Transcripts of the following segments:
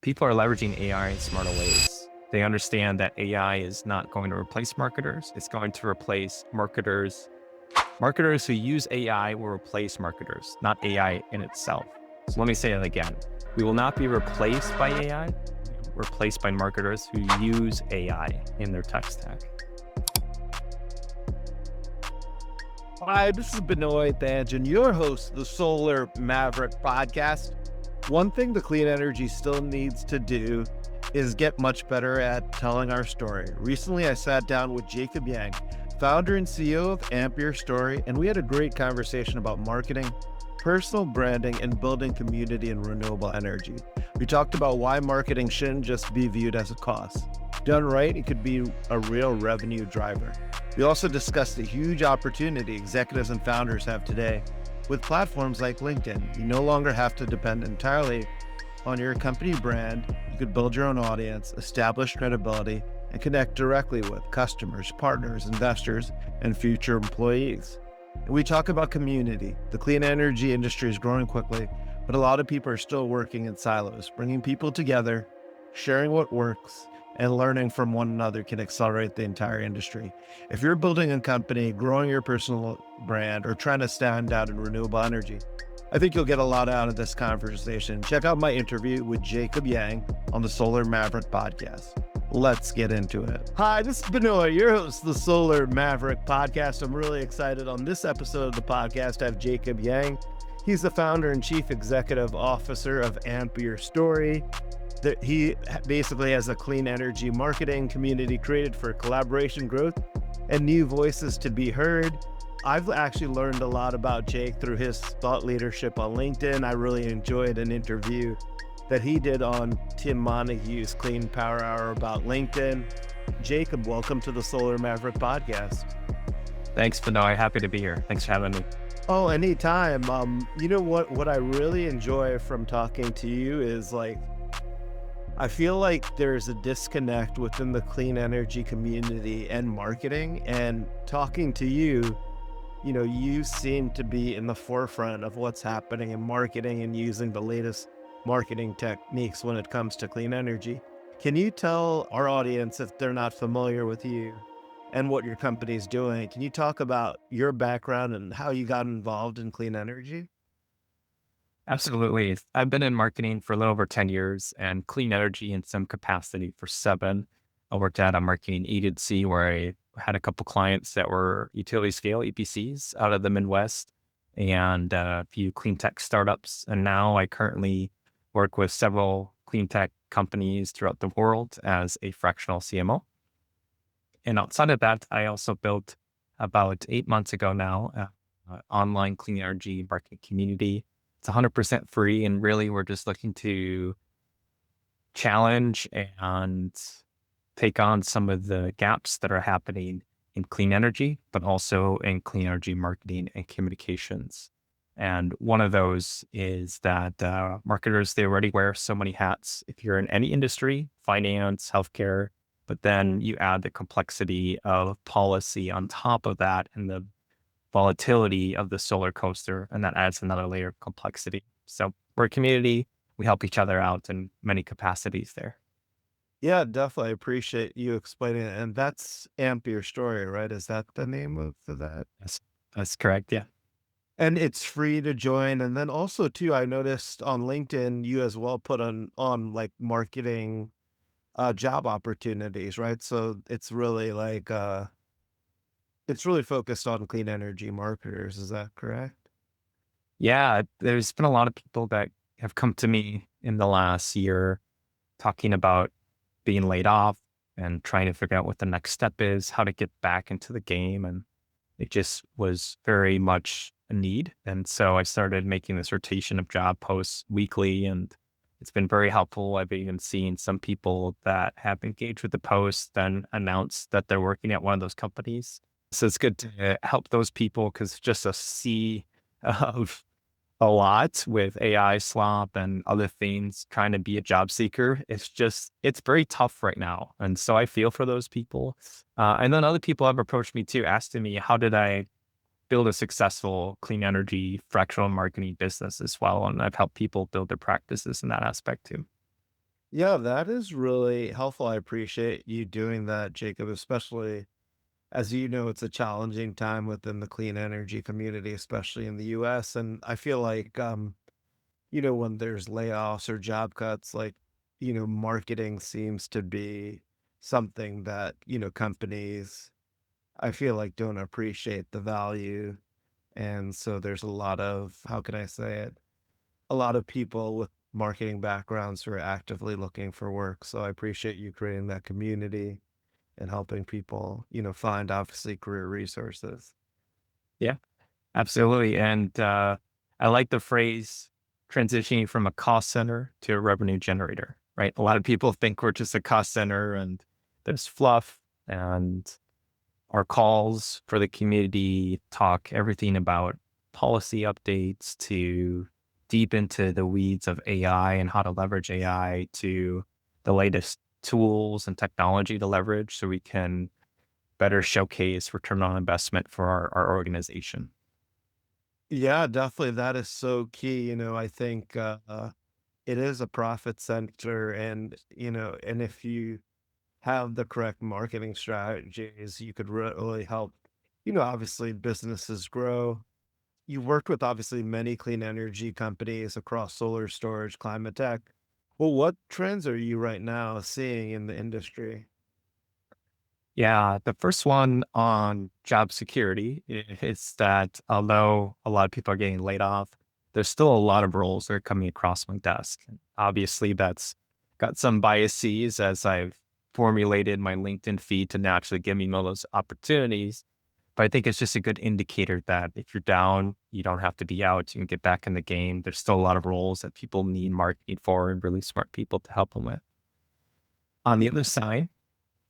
People are leveraging AI in smarter ways. They understand that AI is not going to replace marketers. It's going to replace marketers. Marketers who use AI will replace marketers, not AI in itself. So let me say it again. We will not be replaced by AI, replaced by marketers who use AI in their tech stack. Hi, this is Benoy Thanjan, your host of the Solar Maverick Podcast. One thing the clean energy still needs to do is get much better at telling our story. Recently, I sat down with Jacob Yang, founder and CEO of Your Story, and we had a great conversation about marketing, personal branding, and building community in renewable energy. We talked about why marketing shouldn't just be viewed as a cost. Done right, it could be a real revenue driver. We also discussed the huge opportunity executives and founders have today with platforms like LinkedIn. You no longer have to depend entirely on your company brand. You could build your own audience, establish credibility, and connect directly with customers, partners, investors, and future employees. And we talk about community. The clean energy industry is growing quickly, but a lot of people are still working in silos. Bringing people together, sharing what works, and learning from one another can accelerate the entire industry. If you're building a company, growing your personal brand, or trying to stand out in renewable energy, I think you'll get a lot out of this conversation. Check out my interview with Jacob Yang on the Solar Maverick Podcast. Let's get into it. Hi, this is Benoy, your host of the Solar Maverick Podcast. I'm really excited on this episode of the podcast to have Jacob Yang. He's the founder and chief executive officer of Your Story. He basically has a clean energy marketing community created for collaboration, growth, and new voices to be heard. I've actually learned a lot about Jake through his thought leadership on LinkedIn. I really enjoyed an interview that he did on Tim Monahue's Clean Power Hour about LinkedIn. Jacob, welcome to the Solar Maverick Podcast. Thanks, Benoy. Happy to be here. Thanks for having me. Oh, anytime. You know what I really enjoy from talking to you is I feel like there's a disconnect within the clean energy community and marketing, and talking to you, you seem to be in the forefront of what's happening in marketing and using the latest marketing techniques when it comes to clean energy. Can you tell our audience, if they're not familiar with you and what your company is doing, can you talk about your background and how you got involved in clean energy? Absolutely. I've been in marketing for a little over 10 years and clean energy in some capacity for 7. I worked at a marketing agency where I had a couple clients that were utility scale EPCs out of the Midwest and a few clean tech startups. And now I currently work with several clean tech companies throughout the world as a fractional CMO. And outside of that, I also built about 8 months ago now, online clean energy marketing community. It's 100% free, and really we're just looking to challenge and take on some of the gaps that are happening in clean energy, but also in clean energy marketing and communications. And one of those is that marketers, they already wear so many hats. If you're in any industry, finance, healthcare, but then you add the complexity of policy on top of that and the volatility of the solar coaster, and that adds another layer of complexity. So we're a community. We help each other out in many capacities there. Yeah, definitely. I appreciate you explaining it. And that's Your Story, right? Is that the name of that? That's correct. Yeah. And it's free to join. And then also too, I noticed on LinkedIn, you as well put on like marketing job opportunities, right? So it's really it's really focused on clean energy marketers. Is that correct? Yeah. There's been a lot of people that have come to me in the last year talking about being laid off and trying to figure out what the next step is, how to get back into the game. And it just was very much a need. And so I started making this rotation of job posts weekly, and it's been very helpful. I've even seen some people that have engaged with the post then announce that they're working at one of those companies. So it's good to help those people, because just a sea of a lot with AI slop and other things, trying to be a job seeker. It's very tough right now. And so I feel for those people. And then other people have approached me too, asking me, how did I build a successful clean energy fractional marketing business as well? And I've helped people build their practices in that aspect too. Yeah, that is really helpful. I appreciate you doing that, Jacob, especially as you know, it's a challenging time within the clean energy community, especially in the US. And I feel like, when there's layoffs or job cuts, like, marketing seems to be something that, companies, I feel like, don't appreciate the value. And so there's a lot of, how can I say it? A lot of people with marketing backgrounds who are actively looking for work. So I appreciate you creating that community and helping people, find obviously career resources. Yeah, absolutely. And I like the phrase transitioning from a cost center to a revenue generator, right? A lot of people think we're just a cost center and there's fluff and our calls for the community talk everything about policy updates to deep into the weeds of AI and how to leverage AI to the latest tools and technology to leverage so we can better showcase return on investment for our organization. Yeah, definitely. That is so key. I think it is a profit center. And, and if you have the correct marketing strategies, you could really help, obviously businesses grow. You worked with obviously many clean energy companies across solar storage, climate tech. Well, what trends are you right now seeing in the industry? Yeah, the first one on job security is that although a lot of people are getting laid off, there's still a lot of roles that are coming across my desk. And obviously, that's got some biases as I've formulated my LinkedIn feed to naturally give me more of those opportunities. But I think it's just a good indicator that if you're down, you don't have to be out. You can get back in the game. There's still a lot of roles that people need marketing for and really smart people to help them with. On the other side,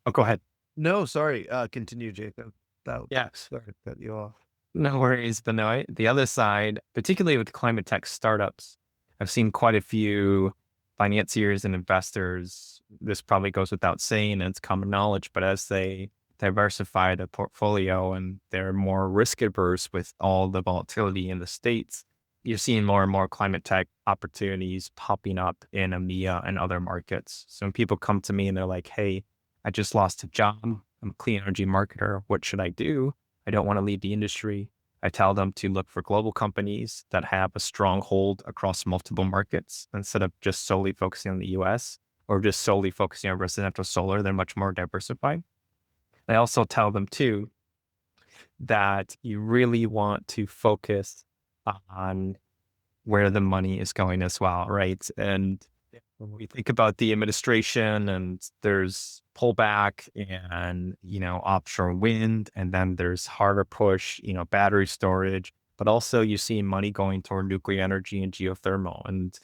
oh, go ahead. No, sorry. Continue, Jacob. That Yes. Sorry to cut you off. No worries, Benoy. The other side, particularly with climate tech startups, I've seen quite a few financiers and investors. This probably goes without saying, and it's common knowledge, but as they diversify the portfolio and they're more risk averse with all the volatility in the States, you're seeing more and more climate tech opportunities popping up in EMEA and other markets. So when people come to me and they're like, hey, I just lost a job. I'm a clean energy marketer. What should I do? I don't want to leave the industry. I tell them to look for global companies that have a strong hold across multiple markets instead of just solely focusing on the US or just solely focusing on residential solar. They're much more diversified. I also tell them too that you really want to focus on where the money is going as well, right? And when we think about the administration and there's pullback and, offshore wind, and then there's harder push, battery storage, but also you see money going toward nuclear energy and geothermal. And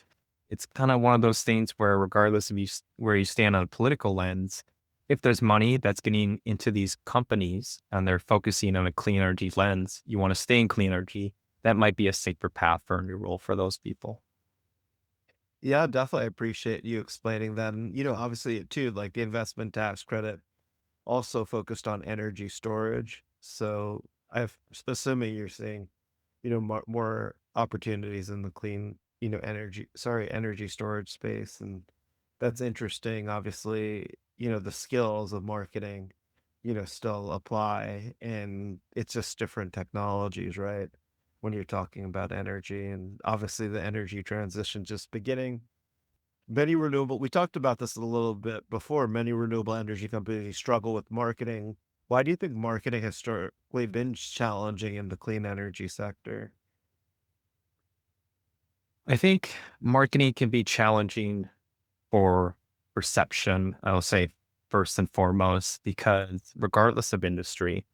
it's kind of one of those things where regardless of where you stand on a political lens, if there's money that's getting into these companies and they're focusing on a clean energy lens, you want to stay in clean energy. That might be a safer path for a new role for those people. Yeah, definitely. I appreciate you explaining that. And, obviously, too, like the investment tax credit also focused on energy storage. So assuming you're seeing, more opportunities in the clean, energy storage space. And that's interesting. Obviously, the skills of marketing, still apply, and it's just different technologies, right? When you're talking about energy, and obviously the energy transition just beginning. We talked about this a little bit before. Many renewable energy companies struggle with marketing. Why do you think marketing has historically been challenging in the clean energy sector? I think marketing can be challenging for perception, I'll say first and foremost, because regardless of industry,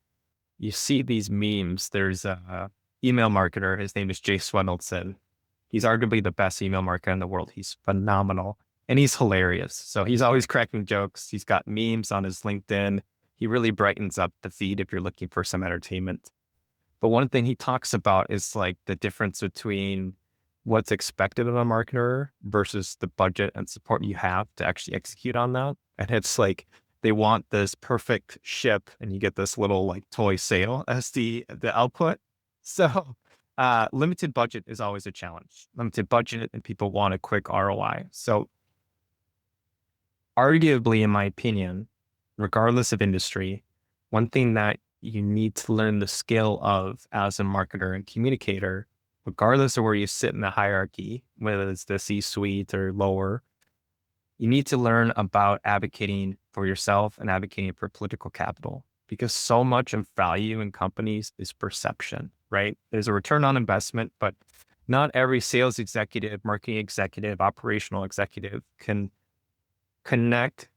you see these memes. There's a email marketer. His name is Jay Swendelson. He's arguably the best email marketer in the world. He's phenomenal and he's hilarious. So he's always cracking jokes. He's got memes on his LinkedIn. He really brightens up the feed if you're looking for some entertainment. But one thing he talks about is like the difference between what's expected of a marketer versus the budget and support you have to actually execute on that. And it's like they want this perfect ship and you get this little like toy sail as the output. So limited budget is always a challenge. Limited budget and people want a quick ROI. So arguably, in my opinion, regardless of industry, one thing that you need to learn the skill of as a marketer and communicator, regardless of where you sit in the hierarchy, whether it's the C-suite or lower, you need to learn about advocating for yourself and advocating for political capital, because so much of value in companies is perception, right? There's a return on investment, but not every sales executive, marketing executive, operational executive can connect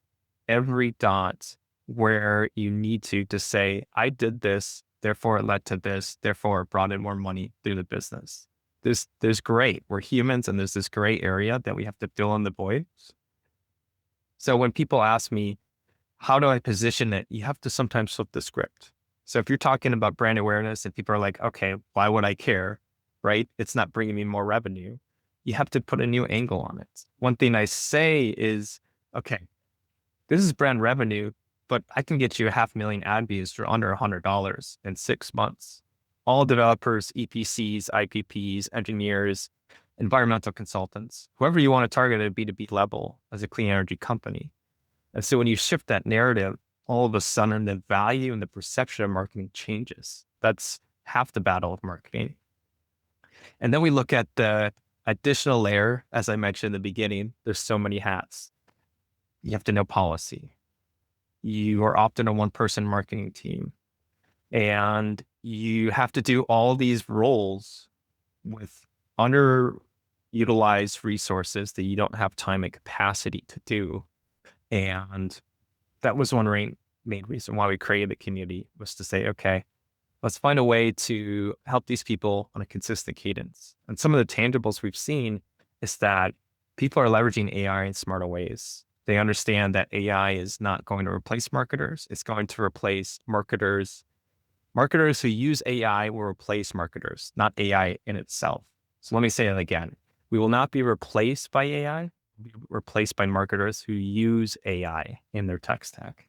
every dot where you need to say, I did this, therefore it led to this, therefore it brought in more money through the business. There's gray. We're humans, and there's this gray area that we have to fill in the voids. So when people ask me, how do I position it? You have to sometimes flip the script. So if you're talking about brand awareness and people are like, okay, why would I care? Right? It's not bringing me more revenue. You have to put a new angle on it. One thing I say is, okay, this is brand revenue, but I can get you 500,000 ad views for under $100 in 6 months. All developers, EPCs, IPPs, engineers, environmental consultants, whoever you want to target at a B2B level as a clean energy company. And so when you shift that narrative, all of a sudden the value and the perception of marketing changes. That's half the battle of marketing. And then we look at the additional layer, as I mentioned in the beginning, there's so many hats. You have to know policy. You are often a one-person marketing team, and you have to do all these roles with underutilized resources that you don't have time and capacity to do. And that was one main reason why we created the community, was to say, okay, let's find a way to help these people on a consistent cadence. And some of the tangibles we've seen is that people are leveraging AI in smarter ways. They understand that AI is not going to replace marketers. It's going to replace marketers. Marketers who use AI will replace marketers, not AI in itself. So let me say it again. We will not be replaced by AI. We'll be replaced by marketers who use AI in their tech stack.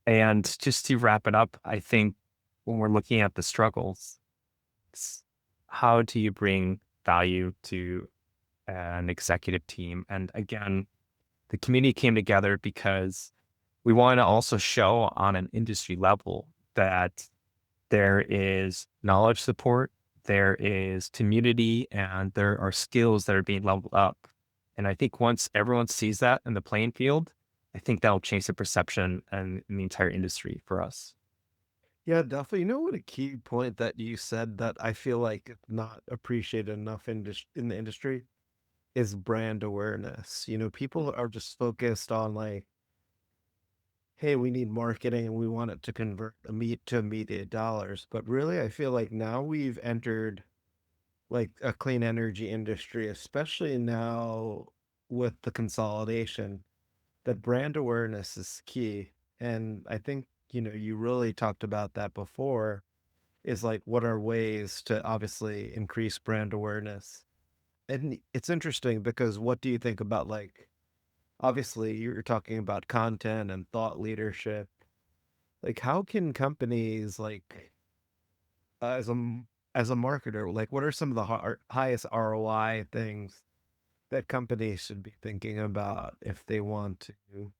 And just to wrap it up, I think when we're looking at the struggles, it's how do you bring value to an executive team? And again, the community came together because we want to also show on an industry level that there is knowledge support, there is community, and there are skills that are being leveled up. And I think once everyone sees that in the playing field, I think that'll change the perception and in the entire industry for us. Yeah, definitely. You know what, a key point that you said that I feel like it's not appreciated enough in the industry is brand awareness. You know, people are just focused on like, hey, we need marketing and we want it to convert to immediate dollars. But really, I feel like now we've entered like a clean energy industry, especially now with the consolidation, that brand awareness is key. And I think, you know, you really talked about that before, is like, what are ways to obviously increase brand awareness? And it's interesting because what do you think about like, obviously you're talking about content and thought leadership. Like, how can companies like, as a marketer, like what are some of the highest ROI things that companies should be thinking about if they want to,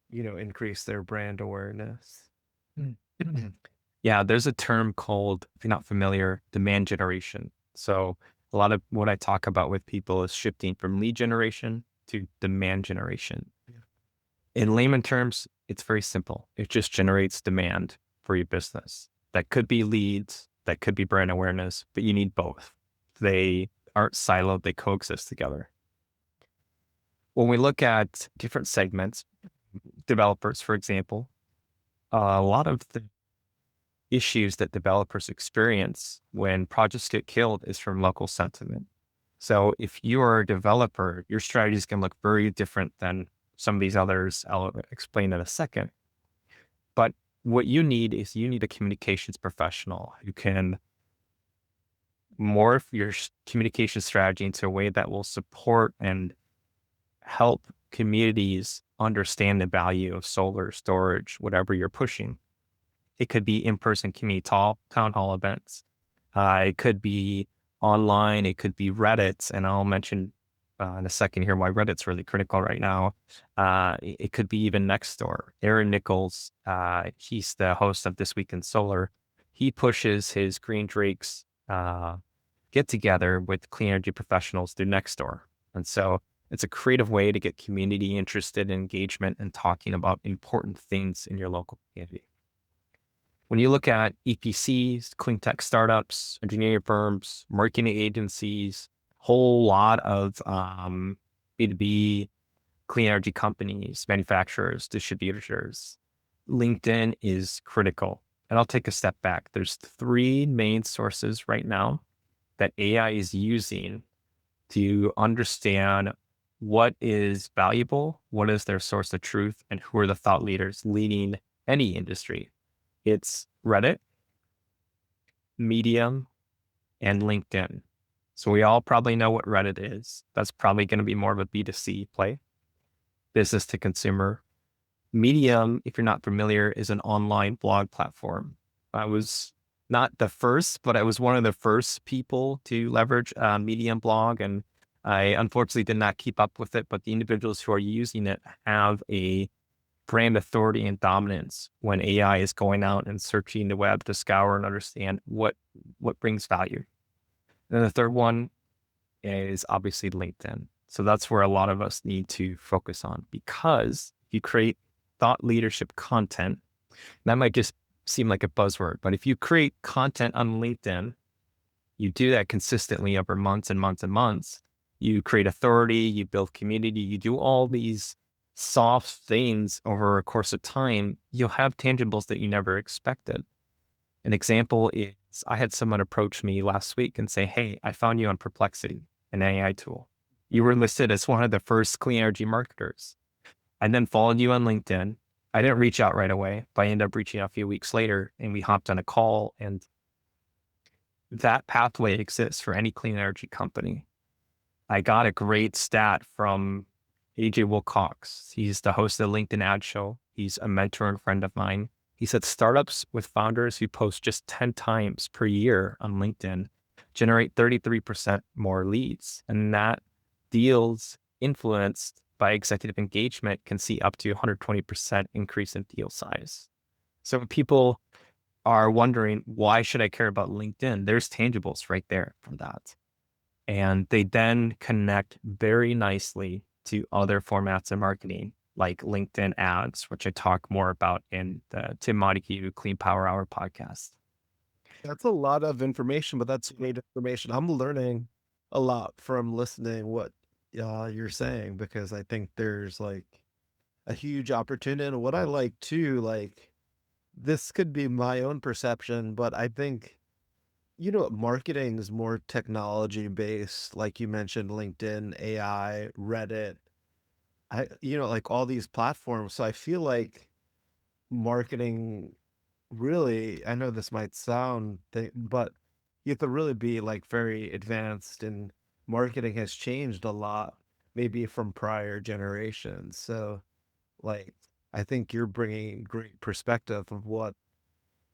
you know, increase their brand awareness? Yeah, there's a term called, if you're not familiar, demand generation. So a lot of what I talk about with people is shifting from lead generation to demand generation. Yeah. In layman terms, it's very simple. It just generates demand for your business. That could be leads, that could be brand awareness, but you need both. They aren't siloed, they coexist together. When we look at different segments, developers, for example, a lot of the issues that developers experience when projects get killed is from local sentiment. So if you are a developer, your strategies can look very different than some of these others I'll explain in a second. But what you need is you need a communications professional who can morph your communication strategy into a way that will support and help communities understand the value of solar storage, whatever you're pushing. It could be in-person community town hall events. It could be online. It could be Reddit. And I'll mention in a second here why Reddit's really critical right now. It could be even next door. Aaron Nichols, he's the host of This Week in Solar. He pushes his Green Drakes get together with clean energy professionals through Nextdoor. And so it's a creative way to get community interested in engagement and talking about important things in your local community. When you look at EPCs, clean tech startups, engineering firms, marketing agencies, whole lot of B2B clean energy companies, manufacturers, distributors, LinkedIn is critical. And I'll take a step back. There's three main sources right now that AI is using to understand what is valuable, what is their source of truth, and who are the thought leaders leading any industry. It's Reddit, Medium, and LinkedIn. So we all probably know what Reddit is. That's probably going to be more of a B2C play, business to consumer. Medium, if you're not familiar, is an online blog platform. I was not the first, but I was one of the first people to leverage a Medium blog, and I unfortunately did not keep up with it, but the individuals who are using it have a brand authority and dominance when AI is going out and searching the web to scour and understand what brings value. And the third one is obviously LinkedIn. So that's where a lot of us need to focus on, because if you create thought leadership content, that might just seem like a buzzword, but if you create content on LinkedIn, you do that consistently over months and months and months, you create authority, you build community, you do all these soft things over a course of time, you'll have tangibles that you never expected. An example is I had someone approach me last week and say, "Hey, I found you on Perplexity, an AI tool. You were listed as one of the first clean energy marketers. I then followed you on LinkedIn. I didn't reach out right away, but I ended up reaching out a few weeks later and we hopped on a call, and that pathway exists for any clean energy company." I got a great stat from AJ Wilcox. He's the host of the LinkedIn Ad Show. He's a mentor and friend of mine. He said startups with founders who post just 10 times per year on LinkedIn generate 33% more leads. And that deals influenced by executive engagement can see up to 120% increase in deal size. So when people are wondering, why should I care about LinkedIn? There's tangibles right there from that. And they then connect very nicely to other formats of marketing, like LinkedIn ads, which I talk more about in the Tim Montague Clean Power Hour podcast. That's a lot of information, but that's great information. I'm learning a lot from listening what you're saying, because I think there's like a huge opportunity. And what I like too, like this could be my own perception, but I think, marketing is more technology based, like you mentioned, LinkedIn, AI, Reddit, like all these platforms. So I feel like marketing really, I know this might sound but you have to really be like very advanced, and marketing has changed a lot, maybe from prior generations. So like, I think you're bringing great perspective of what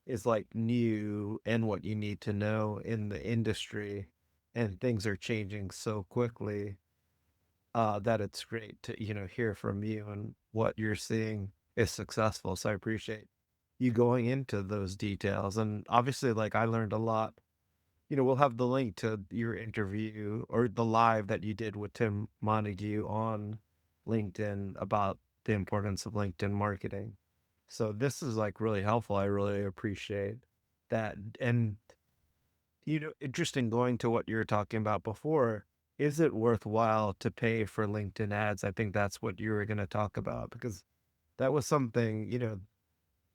is like new and what you need to know in the industry, and things are changing so quickly, that it's great to, hear from you and what you're seeing is successful. So I appreciate you going into those details. And obviously, like, I learned a lot. We'll have the link to your interview or the live that you did with Tim Montague on LinkedIn about the importance of LinkedIn marketing. So this is like really helpful. I really appreciate that. And, interesting, going to what you were talking about before, is it worthwhile to pay for LinkedIn ads? I think that's what you were going to talk about, because that was something,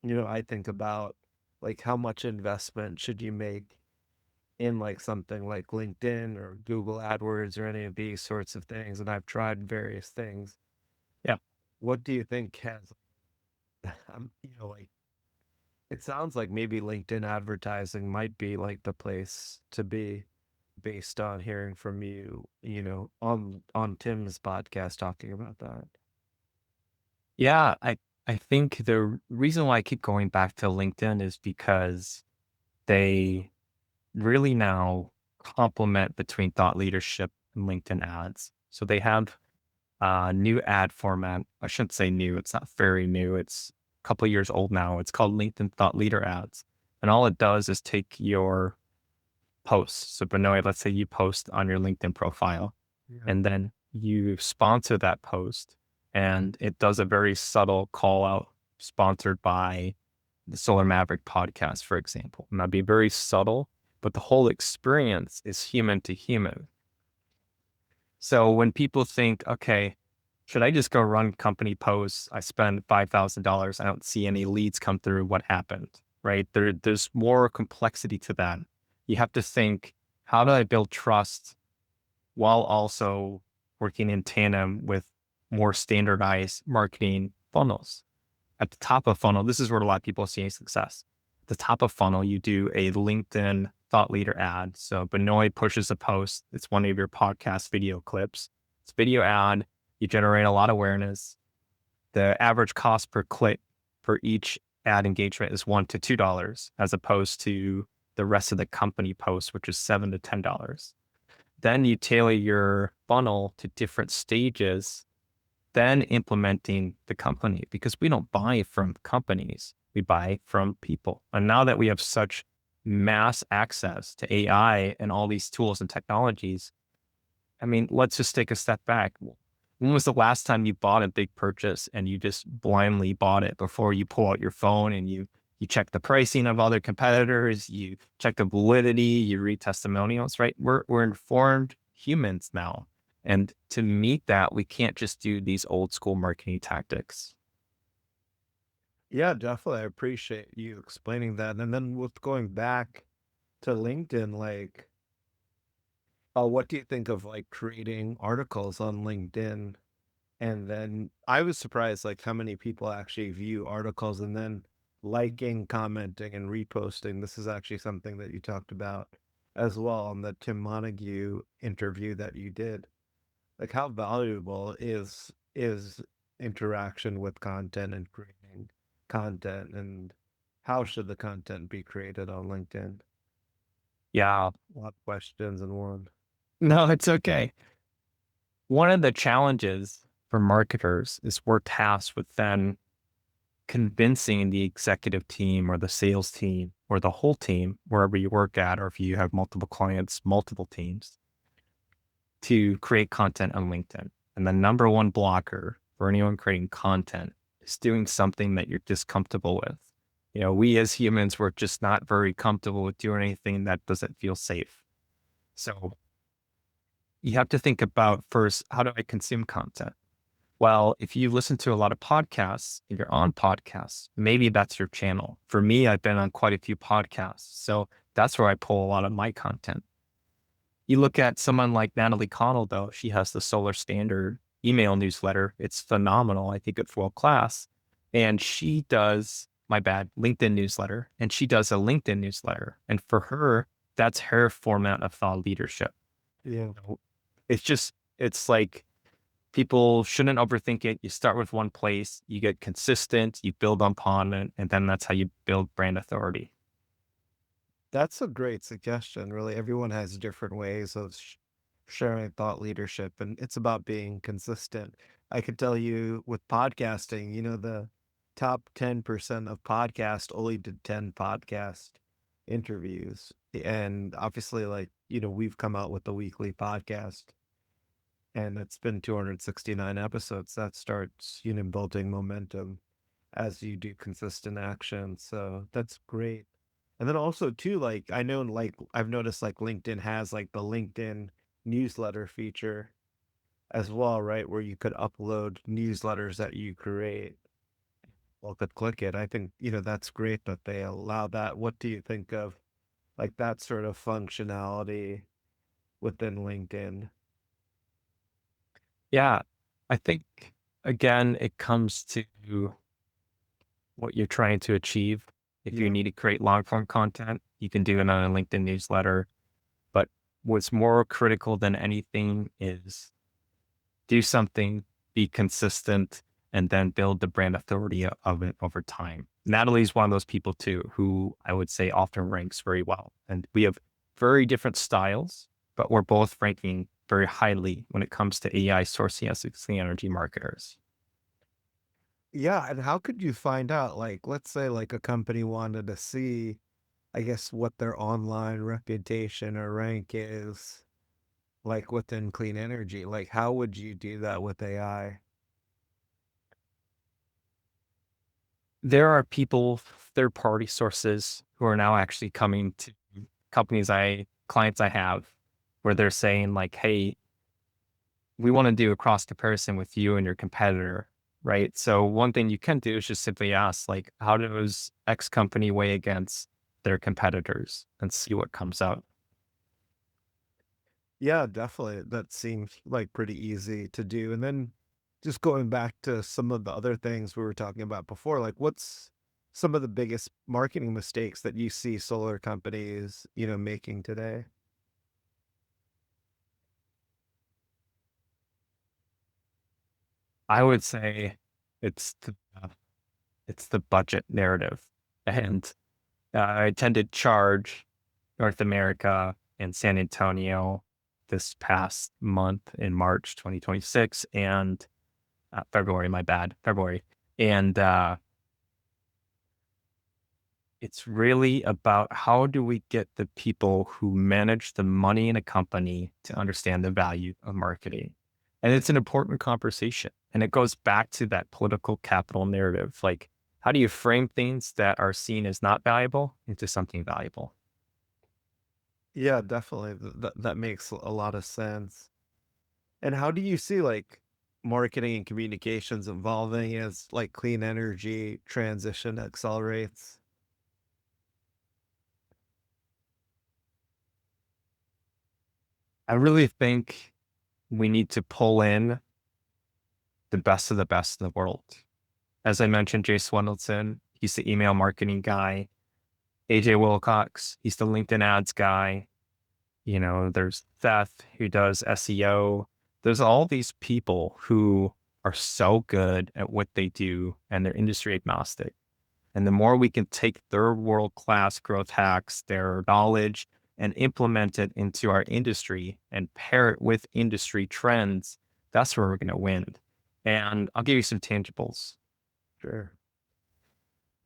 I think about, like, how much investment should you make in like something like LinkedIn or Google AdWords or any of these sorts of things. And I've tried various things. Yeah. What do you think has, like, it sounds like maybe LinkedIn advertising might be like the place to be, based on hearing from you, on Tim's podcast talking about that. Yeah. I think the reason why I keep going back to LinkedIn is because they really now complement between thought leadership and LinkedIn ads. So they have a new ad format. I shouldn't say new. It's not very new. It's a couple of years old now. It's called LinkedIn Thought Leader Ads. And all it does is take your posts. So Benoy, let's say you post on your LinkedIn profile Yeah. and then you sponsor that post and it does a very subtle call out sponsored by the Solar Maverick podcast, for example. And that'd be very subtle, but the whole experience is human to human. So when people think, okay, should I just go run company posts? I spend $5,000. I don't see any leads come through. What happened? Right? There's more complexity to that. You have to think, how do I build trust while also working in tandem with more standardized marketing funnels? At the top of funnel, this is where a lot of people see success. At the top of funnel, you do a LinkedIn thought leader ad. So Benoy pushes a post. It's one of your podcast video clips. It's a video ad. You generate a lot of awareness. The average cost per click for each ad engagement is $1 to $2, as opposed to the rest of the company post, which is $7 to $10. Then you tailor your funnel to different stages, then implementing the company, because we don't buy from companies, we buy from people. And now that we have such mass access to AI and all these tools and technologies, I mean, let's just take a step back. When was the last time you bought a big purchase and you just blindly bought it before you pull out your phone and you check the pricing of other competitors, you check the validity, you read testimonials, right? We're informed humans now. And to meet that, we can't just do these old school marketing tactics. Yeah, definitely. I appreciate you explaining that. And then with going back to LinkedIn, like, what do you think of like creating articles on LinkedIn? And then I was surprised like how many people actually view articles and then liking, commenting, and reposting. This is actually something that you talked about as well on the Tim Montague interview that you did. Like how valuable is interaction with content and creating content, and how should the content be created on LinkedIn? Yeah, A lot of questions in one. no, it's okay. One of the challenges for marketers is we're tasked with then convincing the executive team or the sales team or the whole team, wherever you work at, or if you have multiple clients, multiple teams, to create content on LinkedIn. And the number one blocker for anyone creating content is doing something that you're just comfortable with. You know, we as humans, we're just not very comfortable with doing anything that doesn't feel safe. So you have to think about first, how do I consume content? Well, if you listen to a lot of podcasts, if you're on podcasts, maybe that's your channel. For me, I've been on quite a few podcasts. So that's where I pull a lot of my content. You look at someone like Natalie Connell, though, she has the Solar Standard email newsletter. It's phenomenal. I think it's world class. And she does, my bad, LinkedIn newsletter. And she does a LinkedIn newsletter. And for her, that's her format of thought leadership. Yeah. It's like people shouldn't overthink it. You start with one place, you get consistent, you build upon it, and then that's how you build brand authority. That's a great suggestion. Really, everyone has different ways of sharing thought leadership, and it's about being consistent. I could tell you with podcasting, the top 10% of podcast only did 10 podcast interviews. And obviously, like, we've come out with the weekly podcast and it's been 269 episodes. That starts, building momentum as you do consistent action. So that's great. And then also too, like I know like I've noticed like LinkedIn has like the LinkedIn newsletter feature as well, right? Where you could upload newsletters that you create. Well, could click it. I think, that's great that they allow that. What do you think of like that sort of functionality within LinkedIn? Yeah, I think, again, it comes to what you're trying to achieve. If you Yeah. need to create long form content, you can do it on a LinkedIn newsletter. But what's more critical than anything is do something, be consistent, and then build the brand authority of it over time. Natalie's one of those people too, who I would say often ranks very well. And we have very different styles, but we're both ranking very highly when it comes to AI sourcing as clean energy marketers. Yeah, and how could you find out? Like, let's say like a company wanted to see, I guess, what their online reputation or rank is, like within clean energy. Like, how would you do that with AI? There are people, third party sources who are now actually coming to clients I have, where they're saying like, hey, we want to do a cross comparison with you and your competitor, right? So one thing you can do is just simply ask, like, how does X company weigh against their competitors and see what comes out. Yeah, definitely. That seems like pretty easy to do. And then just going back to some of the other things we were talking about before, like what's some of the biggest marketing mistakes that you see solar companies, making today? I would say it's the it's the budget narrative, and I attended Charge North America in San Antonio this past month in March 2026, and February, my bad, February, and it's really about how do we get the people who manage the money in a company to understand the value of marketing. And it's an important conversation. And it goes back to that political capital narrative. Like, how do you frame things that are seen as not valuable into something valuable? Yeah, definitely. That makes a lot of sense. And how do you see like marketing and communications evolving as like clean energy transition accelerates? I really think we need to pull in the best of the best in the world. As I mentioned, Jay Swendleton, he's the email marketing guy. AJ Wilcox, he's the LinkedIn ads guy. You know, there's Seth who does SEO. There's all these people who are so good at what they do and they're industry agnostic. And the more we can take their world class growth hacks, their knowledge, and implement it into our industry and pair it with industry trends, that's where we're going to win. And I'll give you some tangibles. Sure.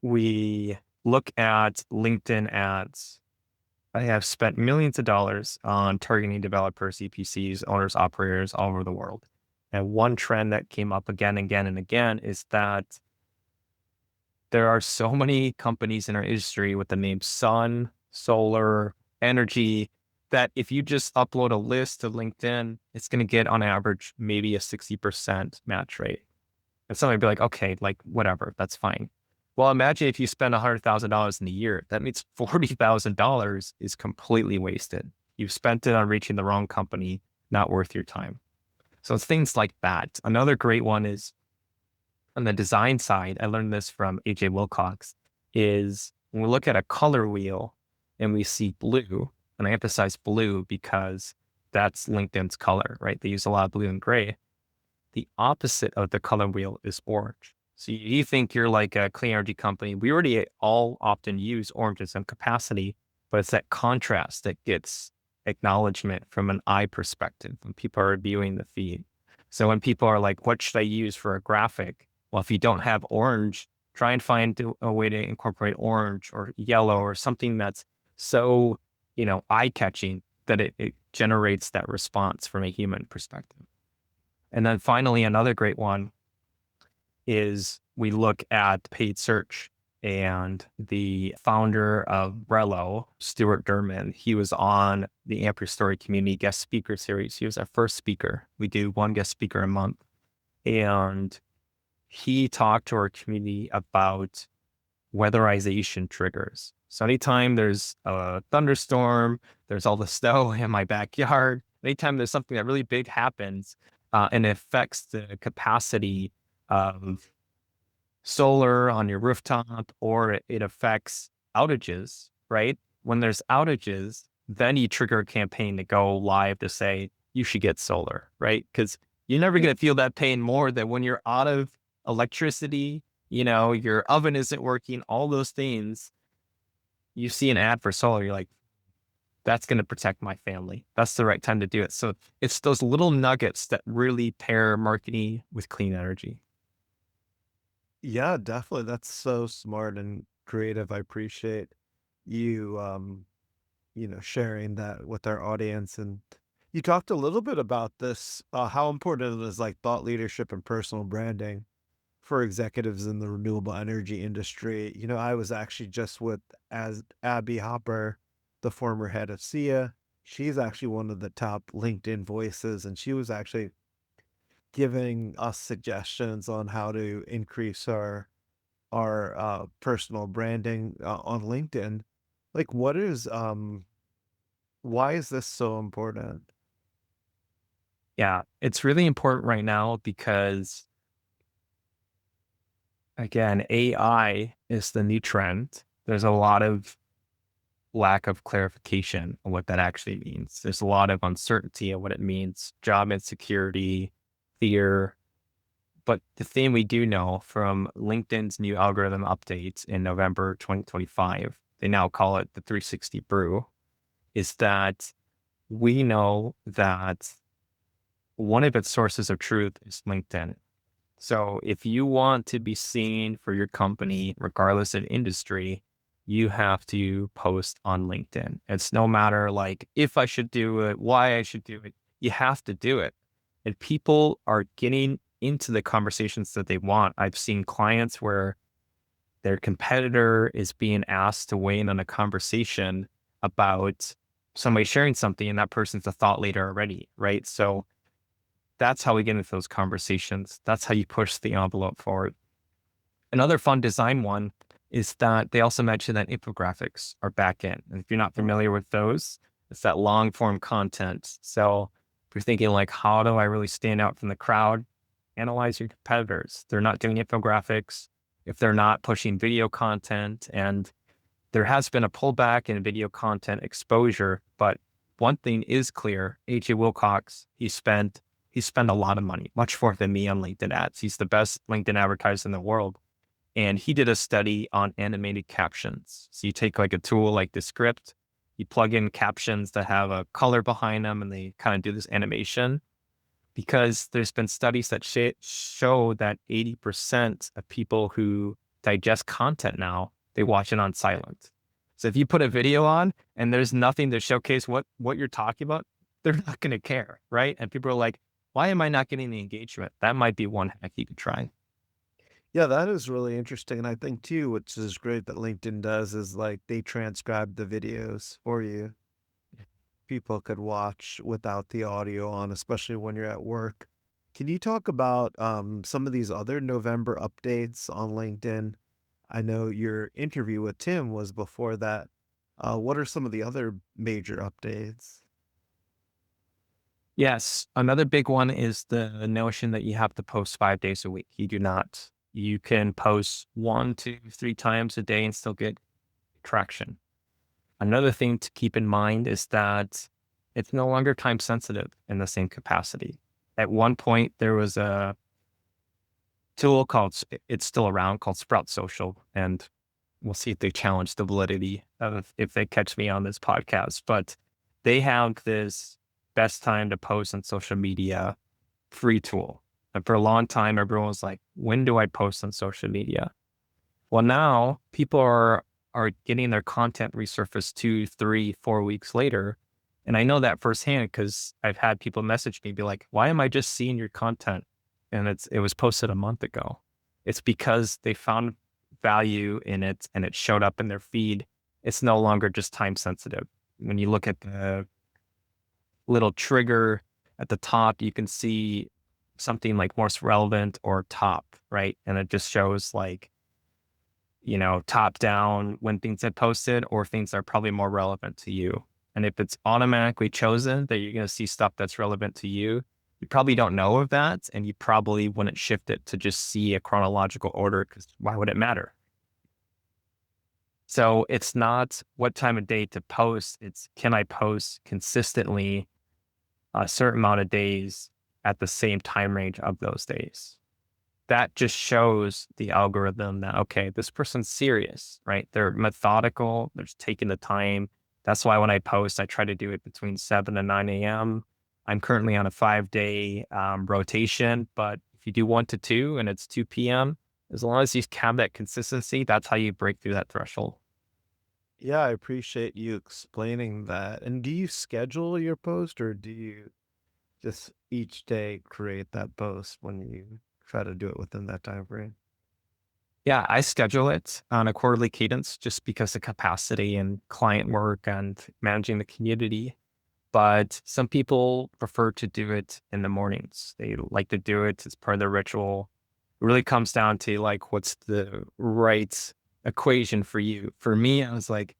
We look at LinkedIn ads. I have spent millions of dollars on targeting developers, EPCs, owners, operators all over the world. And one trend that came up again, again, and again is that there are so many companies in our industry with the name sun, solar, energy, that if you just upload a list to LinkedIn, it's going to get on average maybe a 60% match rate. And somebody would be like, okay, like whatever, that's fine. Well, imagine if you spend $100,000 in a year, that means $40,000 is completely wasted. You've spent it on reaching the wrong company, not worth your time. So it's things like that. Another great one is on the design side. I learned this from AJ Wilcox, is when we look at a color wheel and we see blue, and I emphasize blue because that's LinkedIn's color, right? They use a lot of blue and gray. The opposite of the color wheel is orange. So you think you're like a clean energy company. We already all often use orange in some capacity, but it's that contrast that gets acknowledgement from an eye perspective when people are viewing the feed. So when people are like, what should I use for a graphic? Well, if you don't have orange, try and find a way to incorporate orange or yellow or something that's so, eye catching that it generates that response from a human perspective. And then finally, another great one is we look at paid search, and the founder of Rello, Stuart Derman, he was on the Amp Your Story Community guest speaker series. He was our first speaker. We do one guest speaker a month. And he talked to our community about weatherization triggers. So anytime there's a thunderstorm, there's all the snow in my backyard, anytime there's something that really big happens, and it affects the capacity of solar on your rooftop, or it affects outages, right? When there's outages, then you trigger a campaign to go live to say you should get solar, right? Because you're never going to feel that pain more than when you're out of electricity, your oven isn't working, all those things. You see an ad for solar, you're like, that's going to protect my family. That's the right time to do it. So it's those little nuggets that really pair marketing with clean energy. Yeah, definitely. That's so smart and creative. I appreciate you, sharing that with our audience. And you talked a little bit about this, how important it is like thought leadership and personal branding for executives in the renewable energy industry. I was actually just with as Abby Hopper, the former head of SIA. She's actually one of the top LinkedIn voices, and she was actually giving us suggestions on how to increase our personal branding on LinkedIn. Like, why is this so important? Yeah, it's really important right now because, again, AI is the new trend. There's a lot of lack of clarification on what that actually means. There's a lot of uncertainty on what it means, job insecurity, fear. But the thing we do know from LinkedIn's new algorithm updates in November 2025, they now call it the 360 brew, is that we know that one of its sources of truth is LinkedIn. So if you want to be seen for your company, regardless of industry, you have to post on LinkedIn. It's no matter like if I should do it, why I should do it. You have to do it. And people are getting into the conversations that they want. I've seen clients where their competitor is being asked to weigh in on a conversation about somebody sharing something, and that person's a thought leader already, right? So that's how we get into those conversations. That's how you push the envelope forward. Another fun design one is that they also mentioned that infographics are back in. And if you're not familiar with those, it's that long form content. So if you're thinking like, how do I really stand out from the crowd? Analyze your competitors. They're not doing infographics. If they're not pushing video content, and there has been a pullback in video content exposure, but one thing is clear. AJ Wilcox, he spent a lot of money, much more than me on LinkedIn ads. He's the best LinkedIn advertiser in the world. And he did a study on animated captions. So you take like a tool like Descript, you plug in captions that have a color behind them, and they kind of do this animation. Because there's been studies that show that 80% of people who digest content now, they watch it on silent. So if you put a video on and there's nothing to showcase what you're talking about, they're not going to care, right? And people are like, why am I not getting the engagement? That might be one hack you could try. Yeah, that is really interesting. And I think too, which is great that LinkedIn does, is like they transcribe the videos for you. People could watch without the audio on, especially when you're at work. Can you talk about some of these other November updates on LinkedIn? I know your interview with Tim was before that. What are some of the other major updates? Yes. Another big one is the notion that you have to post 5 days a week. You do not. You can post 1 to 3 times a day and still get traction. Another thing to keep in mind is that it's no longer time sensitive in the same capacity. At one point, there was a tool it's still around, called Sprout Social. And we'll see if they challenge the validity of if they catch me on this podcast. But they have this best time to post on social media free tool. And for a long time, everyone was like, when do I post on social media? Well, now people are getting their content resurfaced 2, 3, 4 weeks later. And I know that firsthand because I've had people message me, be like, why am I just seeing your content? And it was posted a month ago. It's because they found value in it and it showed up in their feed. It's no longer just time sensitive. When you look at the little trigger at the top, you can see something like most relevant or top, right? And it just shows like, top down when things get posted or things that are probably more relevant to you. And if it's automatically chosen that you're going to see stuff that's relevant to you, you probably don't know of that. And you probably wouldn't shift it to just see a chronological order because why would it matter? So it's not what time of day to post. It's can I post consistently a certain amount of days at the same time range of those days. That just shows the algorithm that, okay, this person's serious, right? They're methodical. They're just taking the time That's why when I post, I try to do it between 7 and 9 a.m. I'm currently on a 5-day rotation, but if you do 1 to 2 and it's 2 p.m., as long as you have that consistency, that's how you break through that threshold. Yeah, I appreciate you explaining that. And do you schedule your post or do you just each day create that post when you try to do it within that time frame? Yeah, I schedule it on a quarterly cadence just because of capacity and client work and managing the community. But some people prefer to do it in the mornings. They like to do it as part of their ritual. It really comes down to like what's the right equation for you. For me, I was like,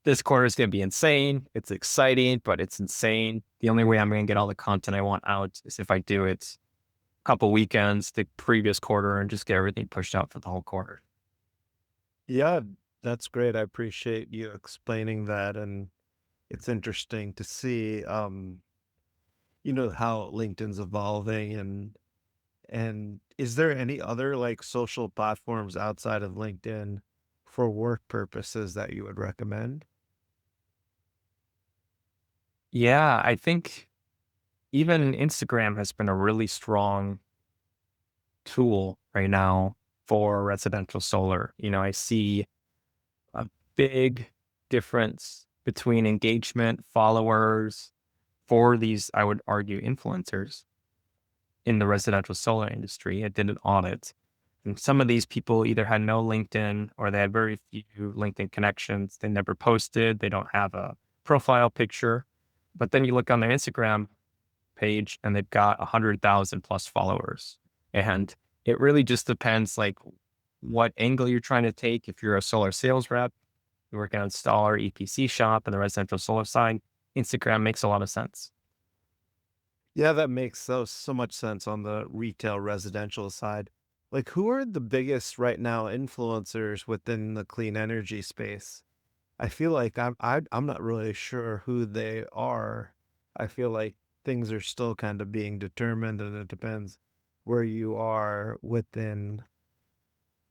this quarter is going to be insane. It's exciting, but it's insane. The only way I'm going to get all the content I want out is if I do it a couple weekends, the previous quarter, and just get everything pushed out for the whole quarter. Yeah, that's great. I appreciate you explaining that. And it's interesting to see, how LinkedIn's evolving and is there any other like social platforms outside of LinkedIn for work purposes that you would recommend? Yeah, I think even Instagram has been a really strong tool right now for residential solar. I see a big difference between engagement, followers for these, I would argue, influencers in the residential solar industry. I did an audit. And some of these people either had no LinkedIn or they had very few LinkedIn connections. They never posted. They don't have a profile picture. But then you look on their Instagram page and they've got 100,000 plus followers. And it really just depends like what angle you're trying to take. If you're a solar sales rep, you work at an installer, EPC shop on the residential solar side, Instagram makes a lot of sense. Yeah, that makes so much sense on the retail residential side. Like, who are the biggest right now influencers within the clean energy space? I feel like I'm not really sure who they are. I feel like things are still kind of being determined, and it depends where you are within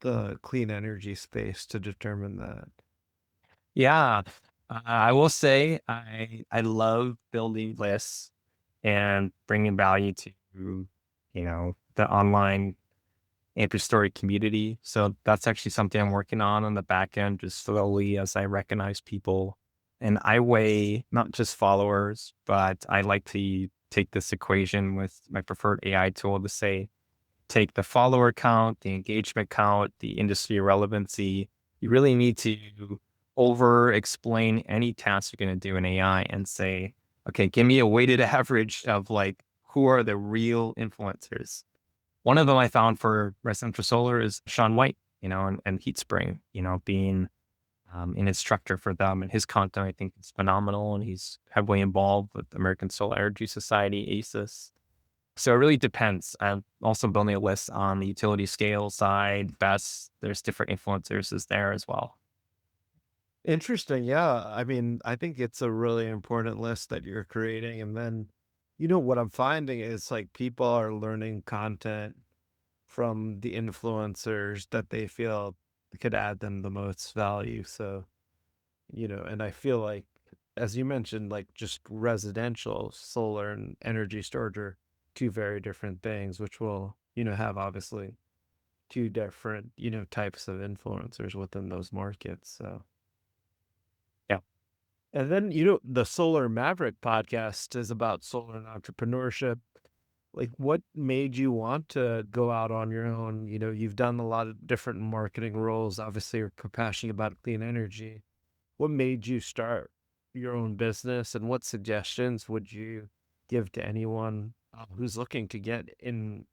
the clean energy space to determine that. Yeah, I will say I love building lists and bringing value to the online Amper Story community. So that's actually something I'm working on the back end, just slowly as I recognize people. And I weigh not just followers, but I like to take this equation with my preferred AI tool to say, take the follower count, the engagement count, the industry relevancy. You really need to over explain any task you're going to do in AI and say, okay, give me a weighted average of like, who are the real influencers? One of them I found for residential solar is Sean White, and Heat Spring, being an instructor for them. And his content, I think, is phenomenal. And he's heavily involved with American Solar Energy Society, ACES. So it really depends. I'm also building a list on the utility scale side. Best, there's different influencers there as well. Interesting. Yeah. I mean, I think it's a really important list that you're creating. And then, what I'm finding is like people are learning content from the influencers that they feel could add them the most value. So, and I feel like, as you mentioned, like just residential solar and energy storage are two very different things, which will, have obviously two different, types of influencers within those markets. So, Yeah. and then, the Solar Maverick podcast is about solar and entrepreneurship. Like, what made you want to go out on your own? You've done a lot of different marketing roles. Obviously, you're passionate about clean energy. What made you start your own business, and what suggestions would you give to anyone who's looking to get in,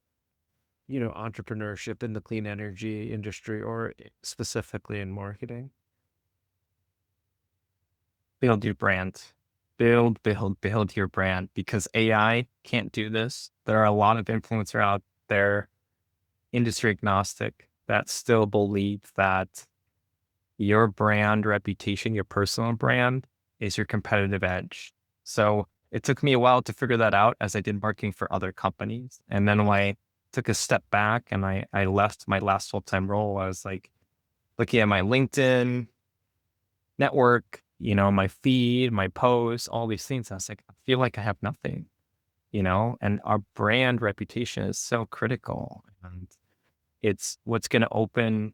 entrepreneurship in the clean energy industry or specifically in marketing? Build your brand. Build your brand because AI can't do this. There are a lot of influencers out there, industry agnostic, that still believe that your brand reputation, your personal brand is your competitive edge. So it took me a while to figure that out as I did marketing for other companies. And then when I took a step back and I left my last full-time role, I was like looking at my LinkedIn network, my feed, my posts, all these things. I was like, I feel like I have nothing, and our brand reputation is so critical. And it's what's going to open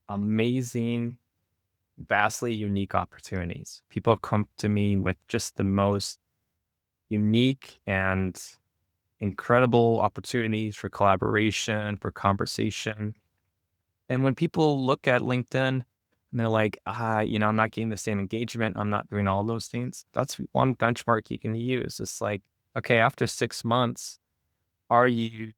amazing, vastly unique opportunities. People have come to me with just the most unique and incredible opportunities for collaboration, for conversation. And when people look at LinkedIn and they're like, I'm not getting the same engagement, I'm not doing all those things. That's one benchmark you can use. It's like, okay, after 6 months, are you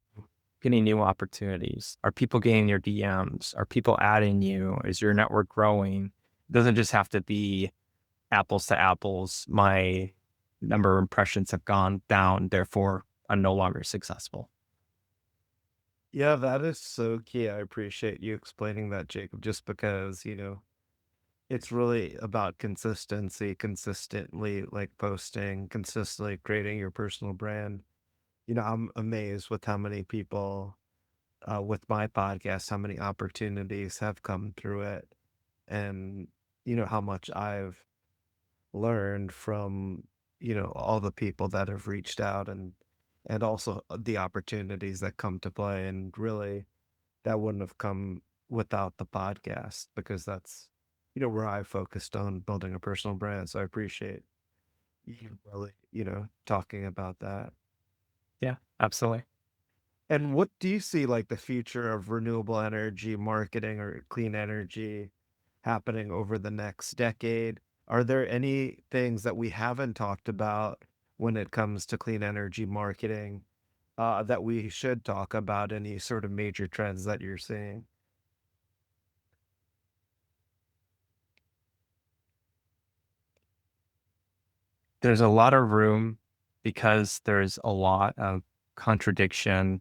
getting new opportunities? Are people getting your DMs? Are people adding you? Is your network growing? It doesn't just have to be apples to apples. My number of impressions have gone down, therefore I'm no longer successful. Yeah, that is so key. I appreciate you explaining that, Jacob, just because, it's really about consistency, consistently like posting, consistently creating your personal brand. I'm amazed with how many people with my podcast, how many opportunities have come through it, and how much I've learned from all the people that have reached out, and also the opportunities that come to play. And really, that wouldn't have come without the podcast, because that's where I focused on building a personal brand. So I appreciate you really talking about that. Yeah, absolutely. And what do you see like the future of renewable energy marketing or clean energy happening over the next decade? Are there any things that we haven't talked about when it comes to clean energy marketing that we should talk about? Any sort of major trends that you're seeing? There's a lot of room because there's a lot of contradiction,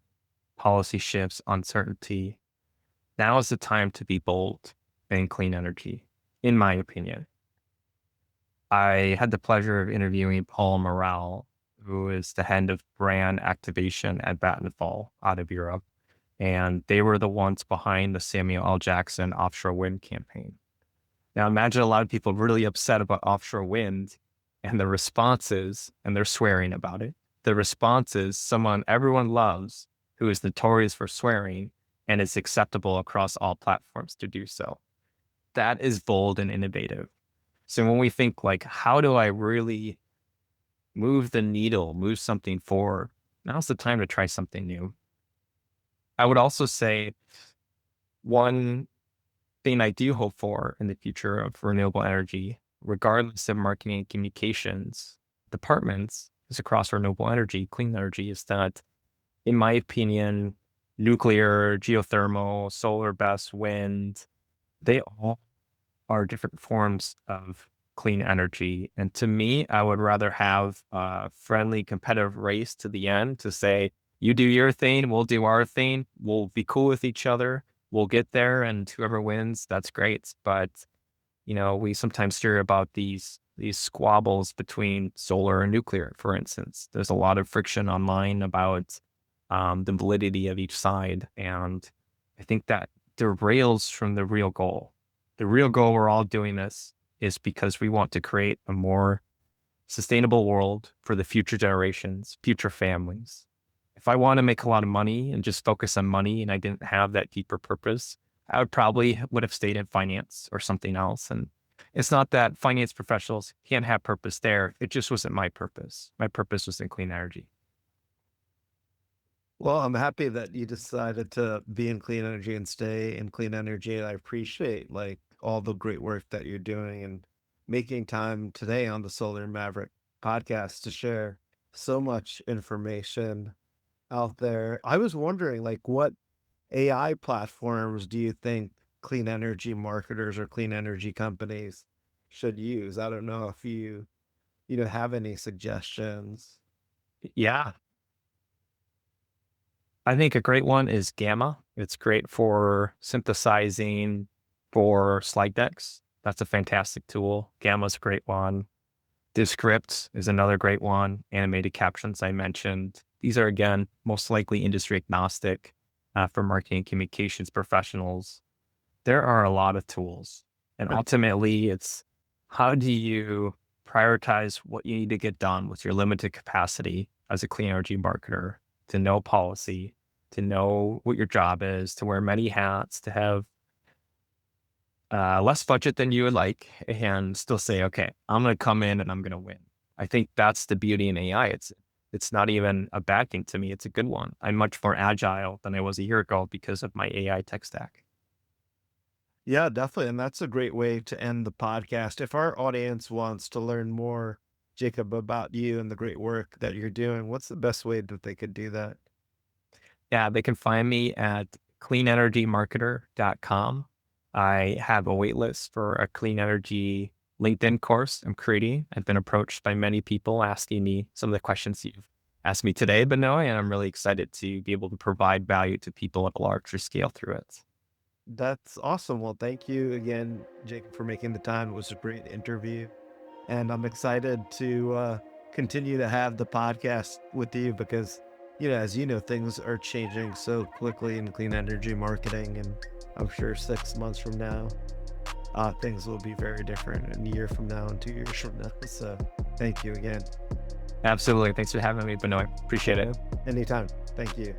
policy shifts, uncertainty. Now is the time to be bold in clean energy, in my opinion. I had the pleasure of interviewing Paul Morale, who is the head of brand activation at Vattenfall out of Europe. And they were the ones behind the Samuel L. Jackson offshore wind campaign. Now imagine a lot of people really upset about offshore wind and the responses, and they're swearing about it. The response is someone everyone loves who is notorious for swearing and it's acceptable across all platforms to do so. That is bold and innovative. So when we think like, how do I really move the needle, move something forward? Now's the time to try something new. I would also say one thing I do hope for in the future of renewable energy, regardless of marketing and communications departments, is across renewable energy, clean energy, is that, in my opinion, nuclear, geothermal, solar BESS, wind, they all are different forms of clean energy. And to me, I would rather have a friendly competitive race to the end to say, you do your thing, we'll do our thing, we'll be cool with each other, we'll get there, and whoever wins, that's great. But, we sometimes hear about these squabbles between solar and nuclear, for instance. There's a lot of friction online about the validity of each side. And I think that derails from the real goal. The real goal we're all doing this is because we want to create a more sustainable world for the future generations, future families. If I want to make a lot of money and just focus on money and I didn't have that deeper purpose, I would have stayed in finance or something else. And it's not that finance professionals can't have purpose there. It just wasn't my purpose. My purpose was in clean energy. Well, I'm happy that you decided to be in clean energy and stay in clean energy. And I appreciate like all the great work that you're doing and making time today on the Solar Maverick podcast to share so much information out there. I was wondering like what AI platforms do you think clean energy marketers or clean energy companies should use? I don't know if you have any suggestions. Yeah, I think a great one is Gamma. It's great for synthesizing for slide decks. That's a fantastic tool. Gamma's a great one. Descript is another great one. Animated captions I mentioned. These are, again, most likely industry agnostic for marketing and communications professionals. There are a lot of tools. And ultimately, it's how do you prioritize what you need to get done with your limited capacity as a clean energy marketer to know policy, to know what your job is, to wear many hats, to have less budget than you would like, and still say, okay, I'm going to come in and I'm going to win. I think that's the beauty in AI. It's not even a bad thing to me. It's a good one. I'm much more agile than I was a year ago because of my AI tech stack. Yeah, definitely. And that's a great way to end the podcast. If our audience wants to learn more, Jacob, about you and the great work that you're doing, what's the best way that they could do that? Yeah, they can find me at cleanenergymarketer.com. I have a wait list for a clean energy LinkedIn course I'm creating. I've been approached by many people asking me some of the questions you've asked me today, Benoy, and I'm really excited to be able to provide value to people at a larger scale through it. That's awesome. Well, thank you again, Jacob, for making the time. It was a great interview. And I'm excited to continue to have the podcast with you because, as you know, things are changing so quickly in clean energy marketing. And I'm sure 6 months from now, things will be very different, and a year from now and 2 years from now. So thank you again. Absolutely. Thanks for having me, Benoy. Appreciate it. Anytime. Thank you.